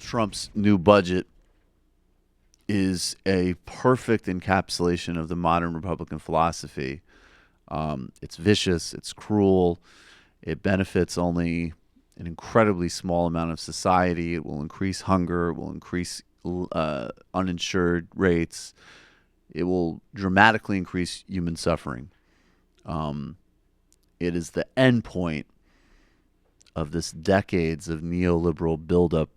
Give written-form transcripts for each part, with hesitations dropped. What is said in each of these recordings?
Trump's new budget is a perfect encapsulation of the modern Republican philosophy. It's vicious, it's cruel, it benefits only an incredibly small amount of society. It will increase hunger, it will increase uninsured rates, it will dramatically increase human suffering. It is the end point of this decades of neoliberal buildup,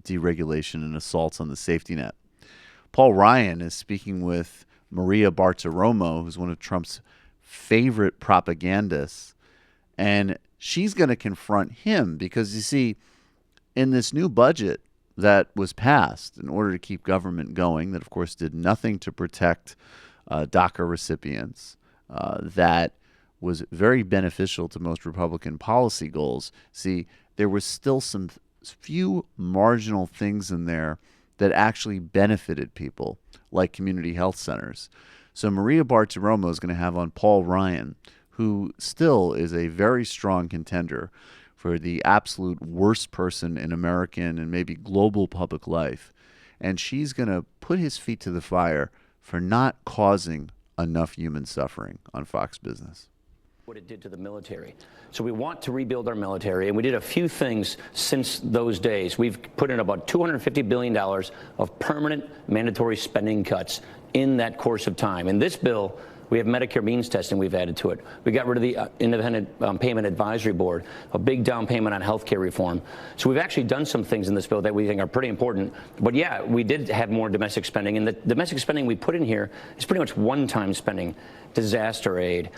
deregulation, and assaults on the safety net. Paul Ryan is speaking with Maria Bartiromo, who's one of Trump's favorite propagandists, and she's going to confront him because, you see, in this new budget that was passed in order to keep government going, that of course did nothing to protect DACA recipients, that was very beneficial to most Republican policy goals. See, there was still some few marginal things in there that actually benefited people, like community health centers. So Maria Bartiromo is going to have on Paul Ryan, who still is a very strong contender for the absolute worst person in American and maybe global public life. And she's going to put his feet to the fire for not causing enough human suffering on Fox Business. What it did to the military. So we want to rebuild our military, and we did a few things since those days. We've put in about $250 billion of permanent mandatory spending cuts in that course of time. In this bill, we have Medicare means testing we've added to it. We got rid of the Independent Payment Advisory Board, a big down payment on health care reform. So we've actually done some things in this bill that we think are pretty important. But yeah, we did have more domestic spending, and the domestic spending we put in here is pretty much one-time spending, disaster aid,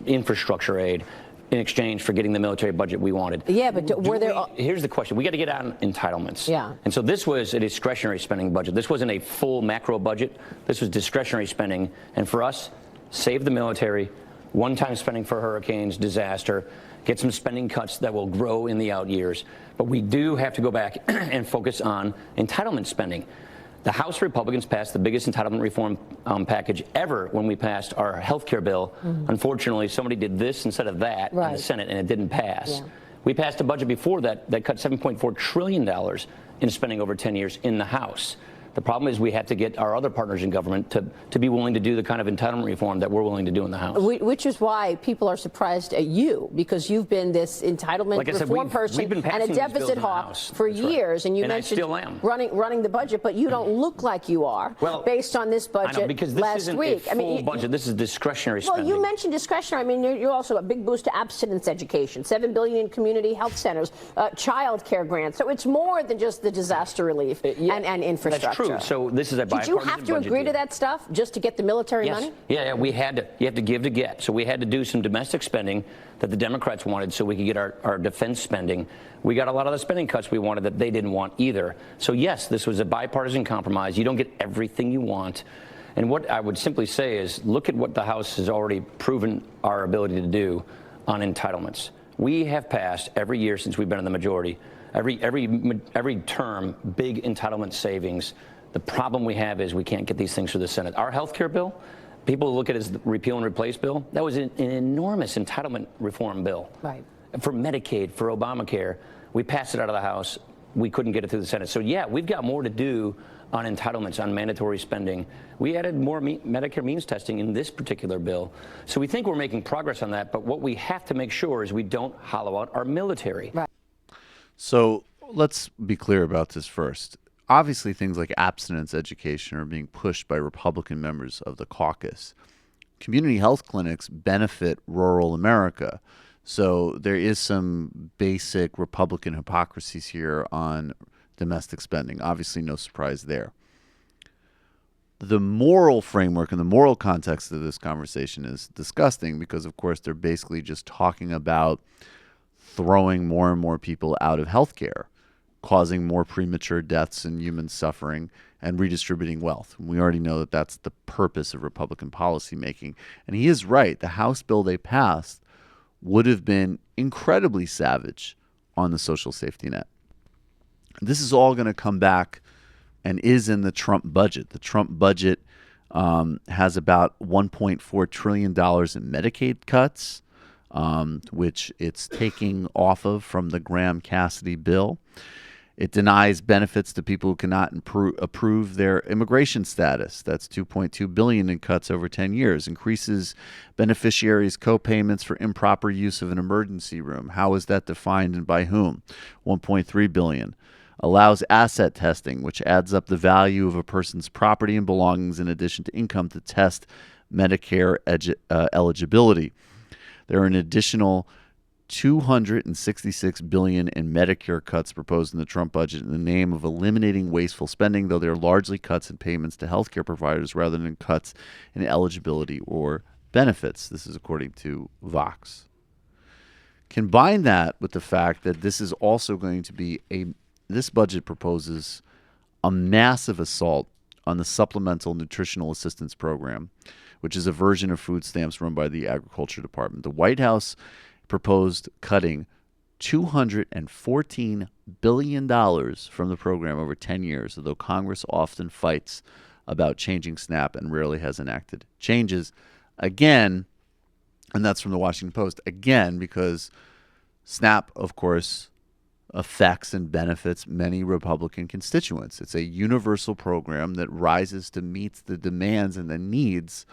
infrastructure aid, in exchange for getting the military budget we wanted. Yeah, but were there... Here's the question. We got to get on entitlements. Yeah. And so this was a discretionary spending budget. This wasn't a full macro budget. This was discretionary spending. And for us, save the military, one-time spending for hurricanes, disaster, get some spending cuts that will grow in the out years. But we do have to go back and focus on entitlement spending. The House Republicans passed the biggest entitlement reform package ever when we passed our health care bill. Mm-hmm. Unfortunately, somebody did this instead of that in the Senate, and it didn't pass. Yeah. We passed a budget before that cut $7.4 trillion in spending over 10 years in the House. The problem is we have to get our other partners in government to be willing to do the kind of entitlement reform that we're willing to do in the House. Which is why people are surprised at you, because you've been this entitlement reform person and a deficit hawk for years. And you mentioned running the budget, but you don't look like you are based on this budget because this last isn't week. A full budget. This is discretionary spending. Well, you mentioned discretionary. I mean, you're also a big boost to abstinence education, $7 billion in community health centers, child care grants. So it's more than just the disaster relief and infrastructure. That's true. So this is a bipartisan budget. Did you have to agree to that stuff just to get the military money? Yeah, we had to. You have to give to get. So we had to do some domestic spending that the Democrats wanted so we could get our defense spending. We got a lot of the spending cuts we wanted that they didn't want either. So yes, this was a bipartisan compromise. You don't get everything you want. And what I would simply say is look at what the House has already proven our ability to do on entitlements. We have passed every year since we've been in the majority, every term, big entitlement savings. The problem we have is we can't get these things through the Senate. Our health care bill, people look at it as the repeal and replace bill. That was an enormous entitlement reform bill. Right. For Medicaid, for Obamacare. We passed it out of the House. We couldn't get it through the Senate. So, yeah, we've got more to do on entitlements, on mandatory spending. We added more Medicare means testing in this particular bill. So we think we're making progress on that. But what we have to make sure is we don't hollow out our military. Right. So let's be clear about this first. Obviously, things like abstinence education are being pushed by Republican members of the caucus. Community health clinics benefit rural America. So there is some basic Republican hypocrisies here on domestic spending. Obviously, no surprise there. The moral framework and the moral context of this conversation is disgusting because, of course, they're basically just talking about throwing more and more people out of healthcare, causing more premature deaths and human suffering, and redistributing wealth. We already know that that's the purpose of Republican policymaking. And he is right. The House bill they passed would have been incredibly savage on the social safety net. This is all going to come back and is in the Trump budget. The Trump budget has about $1.4 trillion in Medicaid cuts, which it's taking off of from the Graham-Cassidy bill. It denies benefits to people who cannot approve their immigration status. That's $2.2 billion in cuts over 10 years. Increases beneficiaries' co-payments for improper use of an emergency room. How is that defined and by whom? $1.3 billion. Allows asset testing, which adds up the value of a person's property and belongings in addition to income to test Medicare eligibility. There are an additional $266 billion in Medicare cuts proposed in the Trump budget in the name of eliminating wasteful spending, though they're largely cuts in payments to healthcare providers rather than cuts in eligibility or benefits. This is according to Vox. Combine that with the fact that this is also going to be this budget proposes a massive assault on the Supplemental Nutritional Assistance Program, which is a version of food stamps run by the Agriculture Department. The White House proposed cutting $214 billion from the program over 10 years, although Congress often fights about changing SNAP and rarely has enacted changes. Again, and that's from the Washington Post, again, because SNAP, of course, affects and benefits many Republican constituents. It's a universal program that rises to meet the demands and the needs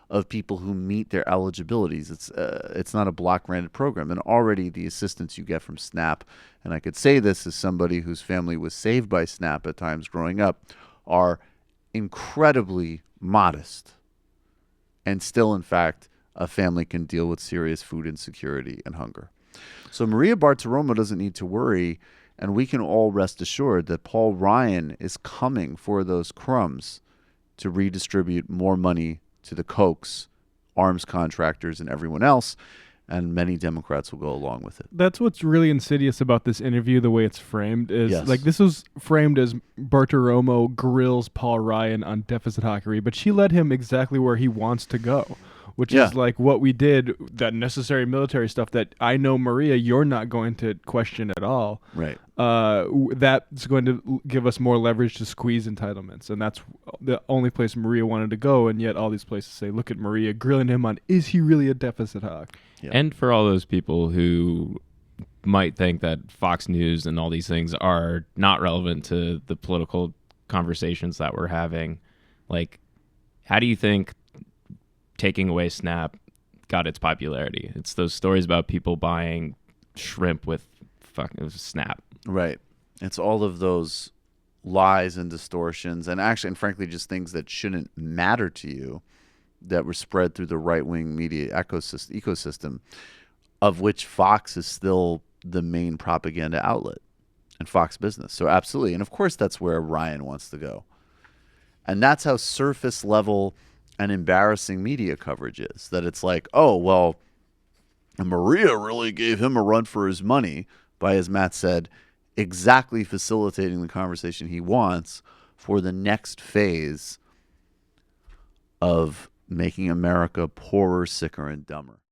of people who meet their eligibilities. It's not a block-granted program. And already the assistance you get from SNAP, and I could say this as somebody whose family was saved by SNAP at times growing up, are incredibly modest. And still, in fact, a family can deal with serious food insecurity and hunger. So Maria Bartiromo doesn't need to worry, and we can all rest assured that Paul Ryan is coming for those crumbs to redistribute more money to the Kochs, arms contractors, and everyone else, and many Democrats will go along with it. That's what's really insidious about this interview, the way it's framed, is like this was framed as Bartiromo grills Paul Ryan on deficit hawkery, but she led him exactly where he wants to go, which is like what we did, that necessary military stuff that I know, Maria, you're not going to question at all. Right. That's going to give us more leverage to squeeze entitlements. And that's the only place Maria wanted to go. And yet all these places say, look at Maria grilling him on, is he really a deficit hawk? Yeah. And for all those people who might think that Fox News and all these things are not relevant to the political conversations that we're having, like, how do you think taking away SNAP got its popularity? It's those stories about people buying shrimp with fucking SNAP. Right. It's all of those lies and distortions, and actually, and frankly, just things that shouldn't matter to you that were spread through the right-wing media ecosystem, of which Fox is still the main propaganda outlet, and Fox Business. So absolutely. And of course, that's where Ryan wants to go. And that's how surface level and embarrassing media coverage is, that it's like, oh, well, Maria really gave him a run for his money by, as Matt said, exactly facilitating the conversation he wants for the next phase of making America poorer, sicker, and dumber.